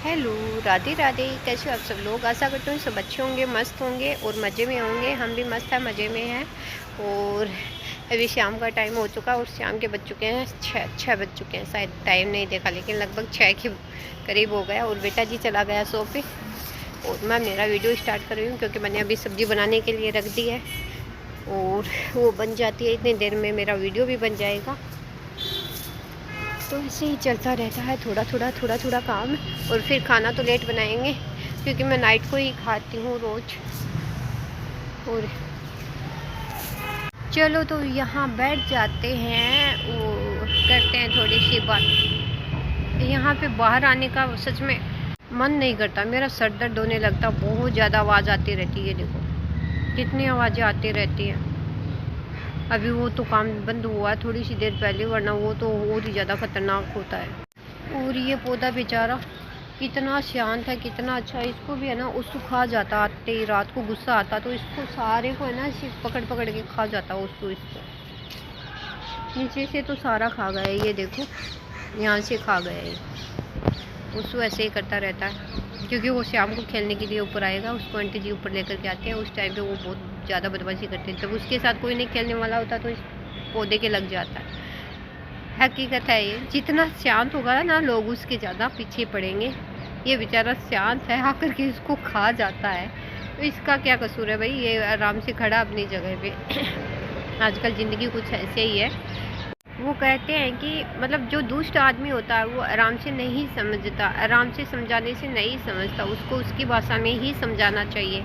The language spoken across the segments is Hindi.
हेलो, राधे राधे। कैसे हो आप सब लोग? आशा करते हैं सब अच्छे होंगे, मस्त होंगे और मज़े में होंगे। हम भी मस्त हैं, मज़े में हैं। और अभी शाम का टाइम हो चुका और शाम के बज चुके हैं छः बज चुके हैं। शायद टाइम नहीं देखा, लेकिन लगभग 6 के करीब हो गया। और बेटा जी चला गया सो पे और मैं मेरा वीडियो स्टार्ट कर रही हूँ, क्योंकि मैंने अभी सब्ज़ी बनाने के लिए रख दी है और वो बन जाती है इतनी देर में मेरा वीडियो भी बन जाएगा। तो ऐसे ही चलता रहता है, थोड़ा थोड़ा काम। और फिर खाना तो लेट बनाएंगे, क्योंकि मैं नाइट को ही खाती हूँ रोज़। और चलो तो यहाँ बैठ जाते हैं और करते हैं थोड़ी सी बात। यहाँ पे बाहर आने का सच में मन नहीं करता, मेरा सर दर्द होने लगता। बहुत ज़्यादा आवाज़ आती रहती है, देखो कितनी आवाज़ें आती रहती हैं। अभी वो तो काम बंद हुआ है थोड़ी सी देर पहले, वरना वो तो और ही ज़्यादा ख़तरनाक होता है। और ये पौधा बेचारा कितना शांत है, कितना अच्छा। इसको भी है ना उसको खा जाता, आते ही रात को गुस्सा आता तो इसको सारे को है ना सिर्फ पकड़ पकड़ के खा जाता उसको। इसको नीचे से तो सारा खा गया है, ये देखो यहाँ से खा गया है। उसको ऐसे ही करता रहता है, क्योंकि वो शाम को खेलने के लिए ऊपर आएगा। उसको आंटी जी ऊपर लेकर के आते हैं, उस टाइम पे वो बहुत ज़्यादा बदमाशी करते हैं। जब उसके साथ कोई नहीं खेलने वाला होता तो इस पौधे के लग जाता है। हकीकत है ये, जितना शांत होगा ना लोग उसके ज़्यादा पीछे पड़ेंगे। ये बेचारा शांत है, आकर के इसको खा जाता है। तो इसका क्या कसूर है भाई, ये आराम से खड़ा अपनी जगह पे। आजकल ज़िंदगी कुछ ऐसे ही है। वो कहते हैं कि मतलब जो दुष्ट आदमी होता है वो आराम से नहीं समझता, आराम से समझाने से नहीं समझता, उसको उसकी भाषा में ही समझाना चाहिए।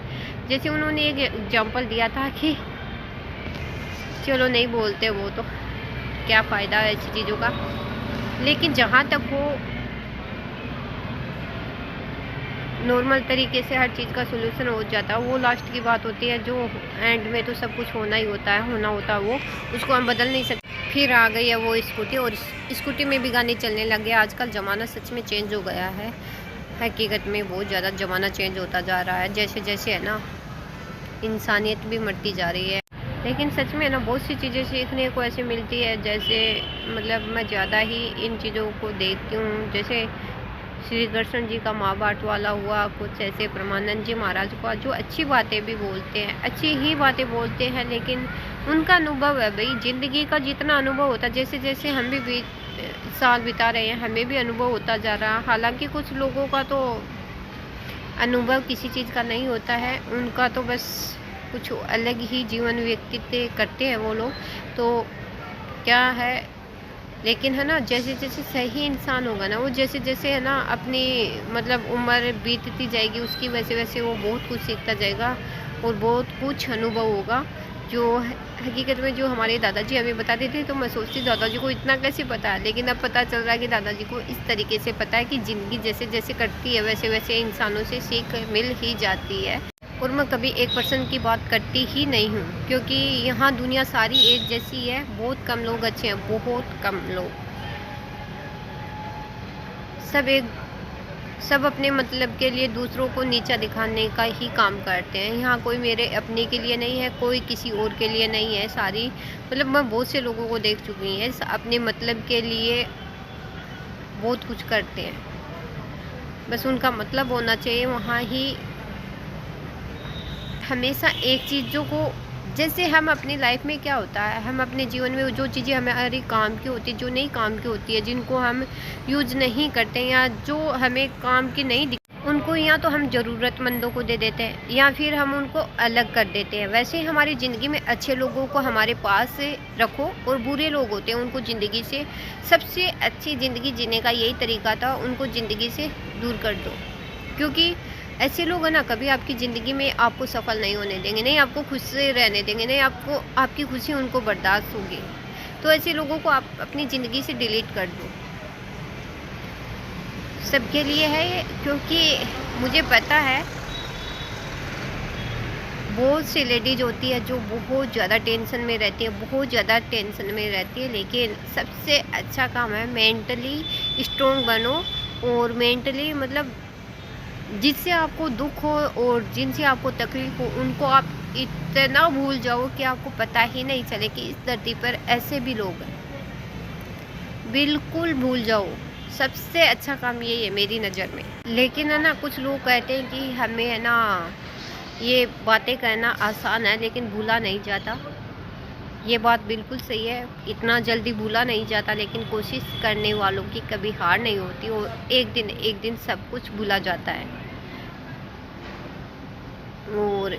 जैसे उन्होंने एक एग्जांपल दिया था कि चलो नहीं बोलते वो तो क्या फ़ायदा है ऐसी चीज़ों का, लेकिन जहाँ तक हो नॉर्मल तरीके से हर चीज़ का सोल्यूशन हो जाता है। वो लास्ट की बात होती है, जो एंड में तो सब कुछ होना ही होता है, होना होता है वो, उसको हम बदल नहीं सकते। फिर आ गई है वो स्कूटी, और स्कूटी में भी गाने चलने लग गए। आजकल ज़माना सच में चेंज हो गया है। हकीकत में बहुत ज़्यादा ज़माना चेंज होता जा रहा है। जैसे जैसे है ना इंसानियत भी मरती जा रही है। लेकिन सच में ना बहुत सी चीज़ें सीखने को ऐसे मिलती है, जैसे मतलब मैं ज़्यादा ही इन चीज़ों को देखती हूँ। जैसे श्री कृष्ण जी का महाभारत वाला हुआ, कुछ ऐसे परमानंद जी महाराज का, जो अच्छी बातें भी बोलते हैं, अच्छी ही बातें बोलते हैं, लेकिन उनका अनुभव है भाई। ज़िंदगी का जितना अनुभव होता है, जैसे जैसे हम भी साल बिता रहे हैं, हमें भी अनुभव होता जा रहा है। हालांकि कुछ लोगों का तो अनुभव किसी चीज़ का नहीं होता है, उनका तो बस कुछ अलग ही जीवन व्यतीत करते हैं वो लोग, तो क्या है। लेकिन है ना जैसे जैसे सही इंसान होगा ना, वो जैसे जैसे है ना अपनी मतलब उम्र बीतती जाएगी उसकी, वैसे वैसे वो बहुत कुछ सीखता जाएगा और बहुत कुछ अनुभव होगा। जो हकीकत में जो हमारे दादाजी हमें बताते थे, तो मैं सोचती दादाजी को इतना कैसे पता है, लेकिन अब पता चल रहा है कि दादाजी को इस तरीके से पता है कि ज़िंदगी जैसे जैसे कटती है वैसे वैसे इंसानों से सीख मिल ही जाती है। और मैं कभी 1% की बात करती ही नहीं हूँ, क्योंकि यहाँ दुनिया सारी एक जैसी है। बहुत कम लोग अच्छे हैं, बहुत कम लोग। सब अपने मतलब के लिए दूसरों को नीचा दिखाने का ही काम करते हैं। यहाँ कोई मेरे अपने के लिए नहीं है, कोई किसी और के लिए नहीं है। सारी मतलब मैं बहुत से लोगों को देख चुकी हैं, अपने मतलब के लिए बहुत कुछ करते हैं। बस उनका मतलब होना चाहिए वहाँ ही। हमेशा एक चीज़ों को, जैसे हम अपनी लाइफ में क्या होता है, हम अपने जीवन में जो चीज़ें हमारे काम की होती है, जो नहीं काम की होती है, जिनको हम यूज नहीं करते या जो हमें काम की नहीं दिख, उनको या तो हम ज़रूरतमंदों को दे देते हैं या फिर हम उनको अलग कर देते हैं। वैसे ही हमारी ज़िंदगी में अच्छे लोगों को हमारे पास रखो और बुरे लोग होते हैं उनको ज़िंदगी से, सबसे अच्छी ज़िंदगी जीने का यही तरीका था, उनको ज़िंदगी से दूर कर दो। क्योंकि ऐसे लोग हैं ना कभी आपकी ज़िंदगी में आपको सफल नहीं होने देंगे, नहीं आपको खुश से रहने देंगे, नहीं आपको आपकी खुशी उनको बर्दाश्त होगी। तो ऐसे लोगों को आप अपनी ज़िंदगी से डिलीट कर दो। सबके लिए है ये, क्योंकि मुझे पता है बहुत सी लेडीज होती है जो बहुत ज़्यादा टेंशन में रहती है, बहुत ज़्यादा टेंशन में रहती है। लेकिन सबसे अच्छा काम है मेंटली स्ट्रोंग बनो, और मेंटली मतलब जिससे आपको दुख हो और जिनसे आपको तकलीफ हो उनको आप इतना भूल जाओ कि आपको पता ही नहीं चले कि इस धरती पर ऐसे भी लोग हैं। बिल्कुल भूल जाओ, सबसे अच्छा काम यही है मेरी नज़र में। लेकिन है ना, कुछ लोग कहते हैं कि हमें है ना ये बातें करना आसान है लेकिन भूला नहीं जाता। ये बात बिल्कुल सही है, इतना जल्दी भूला नहीं जाता, लेकिन कोशिश करने वालों की कभी हार नहीं होती और एक दिन सब कुछ भूला जाता है। और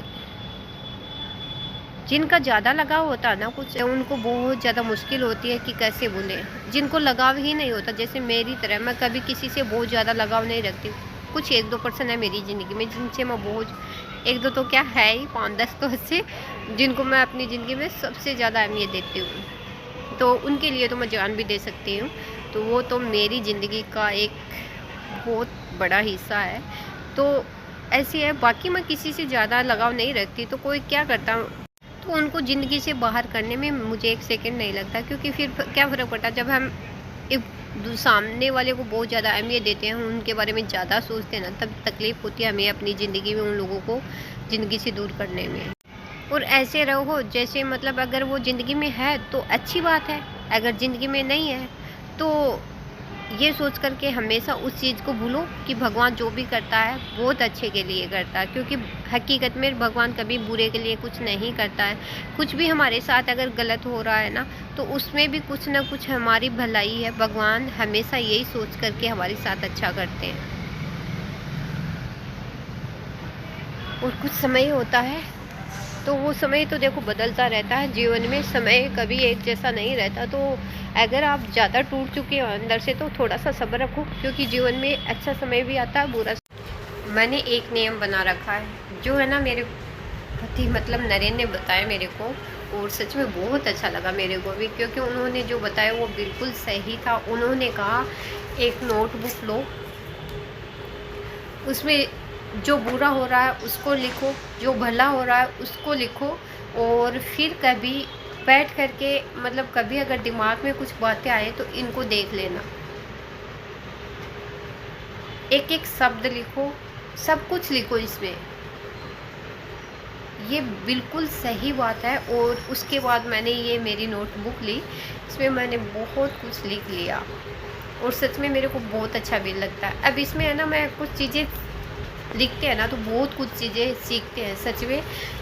जिनका ज़्यादा लगाव होता है ना कुछ, उनको बहुत ज़्यादा मुश्किल होती है कि कैसे भूलें। जिनको लगाव ही नहीं होता, जैसे मेरी तरह, मैं कभी किसी से बहुत ज़्यादा लगाव नहीं रखती। कुछ 1-2% है मेरी ज़िंदगी में जिनसे मैं बहुत, 1-2 तो क्या है ही, 5-10 तो ऐसे जिनको मैं अपनी ज़िंदगी में सबसे ज़्यादा अहमियत देती हूँ। तो उनके लिए तो मैं जान भी दे सकती हूँ। तो वो तो मेरी ज़िंदगी का एक बहुत बड़ा हिस्सा है। तो ऐसी है, बाकी मैं किसी से ज़्यादा लगाव नहीं रखती। तो कोई क्या करता, तो उनको ज़िंदगी से बाहर करने में मुझे 1 सेकंड नहीं लगता, क्योंकि फिर क्या फ़र्क पड़ता है जब हम एक सामने वाले को बहुत ज़्यादा अहमियत देते हैं, उनके बारे में ज़्यादा सोचते हैं ना, तब तकलीफ़ होती है हमें अपनी ज़िंदगी में उन लोगों को ज़िंदगी से दूर करने में। और ऐसे रहो जैसे, मतलब अगर वो ज़िंदगी में है तो अच्छी बात है, अगर ज़िंदगी में नहीं है तो ये सोच कर के हमेशा उस चीज़ को भूलो कि भगवान जो भी करता है बहुत अच्छे के लिए करता है, क्योंकि हकीकत में भगवान कभी बुरे के लिए कुछ नहीं करता है। कुछ भी हमारे साथ अगर गलत हो रहा है ना, तो उसमें भी कुछ ना कुछ हमारी भलाई है। भगवान हमेशा यही सोच कर के हमारे साथ अच्छा करते हैं। और कुछ समय होता है, तो वो समय तो देखो बदलता रहता है। जीवन में समय कभी एक जैसा नहीं रहता। तो अगर आप ज़्यादा टूट चुके हो अंदर से, तो थोड़ा सा सब्र रखो, क्योंकि जीवन में अच्छा समय भी आता है, बुरा। मैंने एक नियम बना रखा है, जो है ना मेरे पति मतलब नरेंद्र ने बताया मेरे को, और सच में बहुत अच्छा लगा मेरे को भी, क्योंकि उन्होंने जो बताया वो बिल्कुल सही था। उन्होंने कहा एक नोटबुक लो, उसमें जो बुरा हो रहा है उसको लिखो, जो भला हो रहा है उसको लिखो, और फिर कभी बैठ करके, मतलब कभी अगर दिमाग में कुछ बातें आए तो इनको देख लेना। एक एक शब्द लिखो, सब कुछ लिखो इसमें। ये बिल्कुल सही बात है। और उसके बाद मैंने ये मेरी नोटबुक ली, इसमें मैंने बहुत कुछ लिख लिया, और सच में मेरे को बहुत अच्छा भी लगता है। अब इसमें है ना, मैं कुछ चीज़ें लिखते हैं ना तो बहुत कुछ चीज़ें सीखते हैं। सच में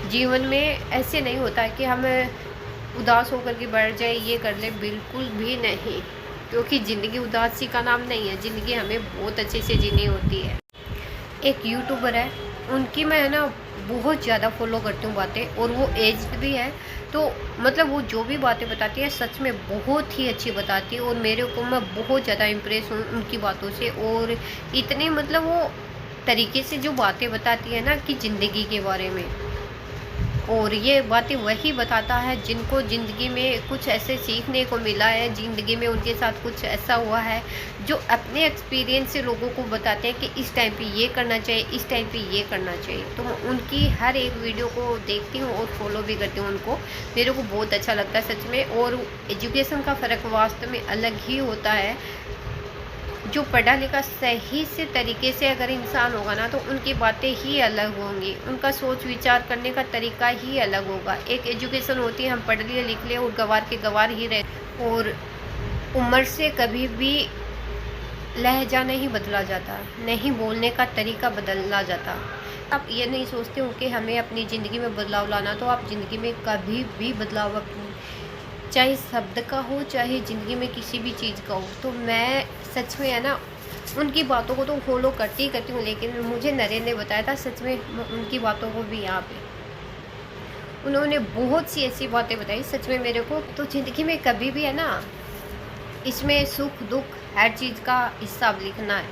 जीवन में ऐसे नहीं होता है कि हम उदास होकर के बैठ जाए, ये कर ले, बिल्कुल भी नहीं, क्योंकि ज़िंदगी उदासी का नाम नहीं है। ज़िंदगी हमें बहुत अच्छे से जीनी होती है। एक यूट्यूबर है, उनकी मैं है ना बहुत ज़्यादा फॉलो करती हूँ बातें, और वो एज्ड भी है। तो मतलब वो जो भी बातें बताती है सच में बहुत ही अच्छी बताती है, और मेरे को, मैं बहुत ज़्यादा इम्प्रेस हूँ उनकी बातों से। और इतने मतलब वो तरीके से जो बातें बताती है ना कि ज़िंदगी के बारे में, और ये बातें वही बताता है जिनको ज़िंदगी में कुछ ऐसे सीखने को मिला है, ज़िंदगी में उनके साथ कुछ ऐसा हुआ है, जो अपने एक्सपीरियंस से लोगों को बताते हैं कि इस टाइम पे ये करना चाहिए, इस टाइम पे ये करना चाहिए। तो मैं उनकी हर एक वीडियो को देखती हूँ और फॉलो भी करती हूँ उनको। मेरे को बहुत अच्छा लगता है सच में। और एजुकेशन का फ़र्क वास्तव में अलग ही होता है। जो पढ़ा लिखा सही से तरीके से अगर इंसान होगा ना, तो उनकी बातें ही अलग होंगी, उनका सोच विचार करने का तरीका ही अलग होगा। एक एजुकेशन होती है, हम पढ़ लिए लिख लिए और गवार के गवार ही रहे, और उम्र से कभी भी लहजा नहीं बदला जाता, नहीं बोलने का तरीका बदलना जाता। आप ये नहीं सोचते हो कि हमें अपनी ज़िंदगी में बदलाव लाना, तो आप ज़िंदगी में कभी भी बदलाव अपनी, चाहे शब्द का हो, चाहे ज़िंदगी में किसी भी चीज़ का हो। तो मैं सच में है ना उनकी बातों को तो फॉलो करती ही करती हूँ, लेकिन मुझे नरेंद्र ने बताया था, सच में उनकी बातों को भी यहाँ पे उन्होंने बहुत सी ऐसी बातें बताई सच में मेरे को। तो ज़िंदगी में कभी भी है ना, इसमें सुख दुख हर चीज़ का हिसाब लिखना है,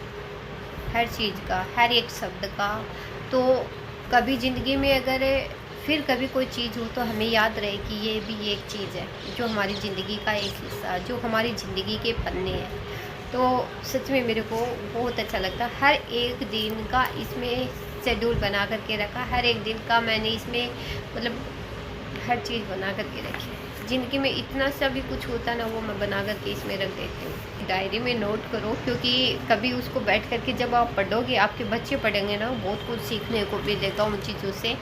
हर चीज़ का, हर एक शब्द का। तो कभी ज़िंदगी में अगर फिर कभी कोई चीज़ हो तो हमें याद रहे कि ये भी एक चीज़ है जो हमारी ज़िंदगी का एक हिस्सा, जो हमारी ज़िंदगी के पन्ने हैं। तो सच में मेरे को बहुत अच्छा लगता है। हर एक दिन का इसमें शेड्यूल बना करके रखा, हर एक दिन का मैंने इसमें मतलब हर चीज़ बना करके रखी है। ज़िंदगी में इतना सा भी कुछ होता ना, वो मैं बना करके इसमें रख देती हूँ। डायरी में नोट करो, क्योंकि कभी उसको बैठ करके जब आप पढ़ोगे, आपके बच्चे पढ़ेंगे ना, बहुत कुछ सीखने को भी देगा उन चीज़ों से।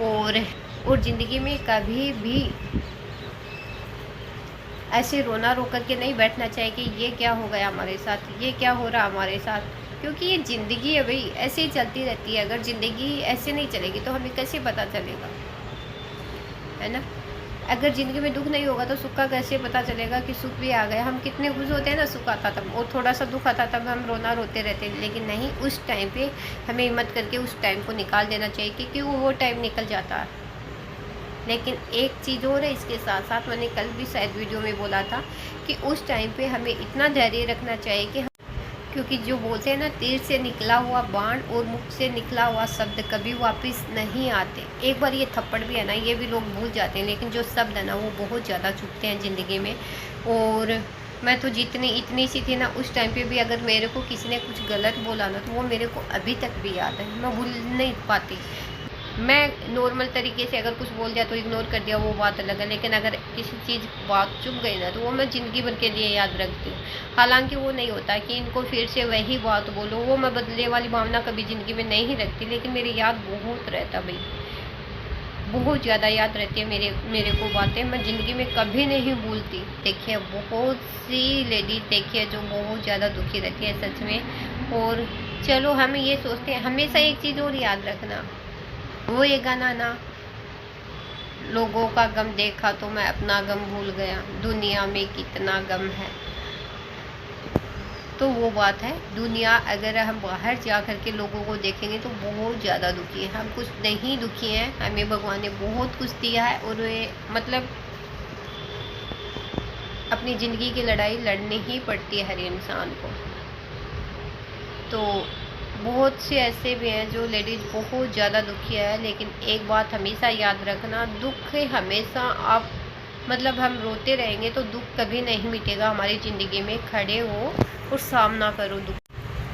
और ज़िंदगी में कभी भी ऐसे रोना रो कर के नहीं बैठना चाहिए कि ये क्या हो गया हमारे साथ, ये क्या हो रहा हमारे साथ, क्योंकि ये ज़िंदगी है भाई, ऐसे ही चलती रहती है। अगर ज़िंदगी ऐसे नहीं चलेगी तो हमें कैसे पता चलेगा, है ना। अगर ज़िंदगी में दुख नहीं होगा तो सुख का कैसे पता चलेगा कि सुख भी आ गया। हम कितने खुश होते हैं ना सुख आता तब, और थोड़ा सा दुख आता तब हम रोना रोते रहते हैं। लेकिन नहीं, उस टाइम पे हमें हिम्मत करके उस टाइम को निकाल देना चाहिए, क्योंकि वो टाइम निकल जाता है। लेकिन एक चीज़ और है इसके साथ साथ, मैंने कल भी शायद वीडियो में बोला था कि उस टाइम पे हमें इतना धैर्य रखना चाहिए कि क्योंकि जो बोलते हैं ना, तीर से निकला हुआ बाण और मुख से निकला हुआ शब्द कभी वापस नहीं आते। एक बार ये थप्पड़ भी है ना, ये भी लोग भूल जाते हैं, लेकिन जो शब्द है ना वो बहुत ज़्यादा चुभते हैं ज़िंदगी में। और मैं तो जितनी इतनी सी थी ना उस टाइम पे भी, अगर मेरे को किसी ने कुछ गलत बोला ना तो वो मेरे को अभी तक भी याद है, मैं भूल नहीं पाती। मैं नॉर्मल तरीके से अगर कुछ बोल दिया तो इग्नोर कर दिया, वो बात अलग है। लेकिन अगर किसी चीज़ बात चुप गई ना तो वो मैं ज़िंदगी भर के लिए याद रखती हूँ। हालांकि वो नहीं होता कि इनको फिर से वही बात बोलो, वो मैं बदले वाली भावना कभी ज़िंदगी में नहीं रखती। लेकिन मेरी याद बहुत रहता भाई, बहुत ज़्यादा याद रहती है मेरे को बातें, मैं ज़िंदगी में कभी नहीं भूलती। देखिए बहुत सी लेडीज़ देखिए जो बहुत ज़्यादा दुखी रहती है सच में। और चलो हम ये सोचते हैं, हमेशा एक चीज़ और याद रखना, वो ये गाना ना, लोगों का गम देखा तो मैं अपना गम भूल गया, दुनिया में कितना गम है। तो वो बात है, दुनिया अगर हम बाहर जा कर के लोगों को देखेंगे तो बहुत ज़्यादा दुखी है। हम कुछ नहीं दुखी हैं, हमें भगवान ने बहुत कुछ दिया है। और ये मतलब अपनी ज़िंदगी की लड़ाई लड़नी ही पड़ती है हर इंसान को। तो बहुत से ऐसे भी हैं जो लेडीज़ बहुत ज़्यादा दुखी है। लेकिन एक बात हमेशा याद रखना, दुख हमेशा आप मतलब हम रोते रहेंगे तो दुख कभी नहीं मिटेगा हमारी ज़िंदगी में। खड़े हो और सामना करो दुख।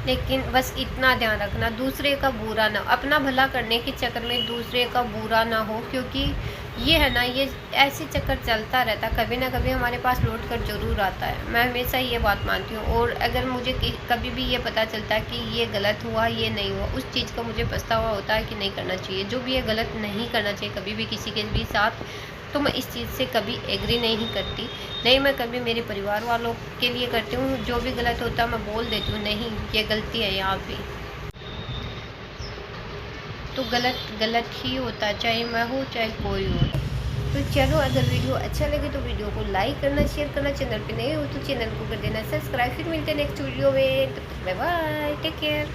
लेकिन बस इतना ध्यान रखना, दूसरे का बुरा ना, अपना भला करने के चक्कर में दूसरे का बुरा ना हो, क्योंकि ये है ना, ये ऐसे चक्कर चलता रहता, कभी ना कभी हमारे पास लौट कर ज़रूर आता है। मैं हमेशा ये बात मानती हूँ। और अगर मुझे कभी भी ये पता चलता है कि ये गलत हुआ, ये नहीं हुआ, उस चीज़ का मुझे पछतावा होता है कि नहीं करना चाहिए, जो भी ये गलत नहीं करना चाहिए कभी भी किसी के भी साथ। तो मैं इस चीज़ से कभी एग्री नहीं करती, नहीं मैं कभी मेरे परिवार वालों के लिए करती हूँ। जो भी गलत होता है मैं बोल देती हूँ, नहीं ये गलती है यहाँ पे, तो गलत गलत ही होता है, चाहे मैं हो चाहे कोई हो। तो चलो, अगर वीडियो अच्छा लगे तो वीडियो को लाइक करना, शेयर करना, चैनल पे नए हो तो चैनल को कर देना सब्सक्राइब। फिर मिलते हैं नेक्स्ट वीडियो में, तब तक बाय बाय, टेक केयर।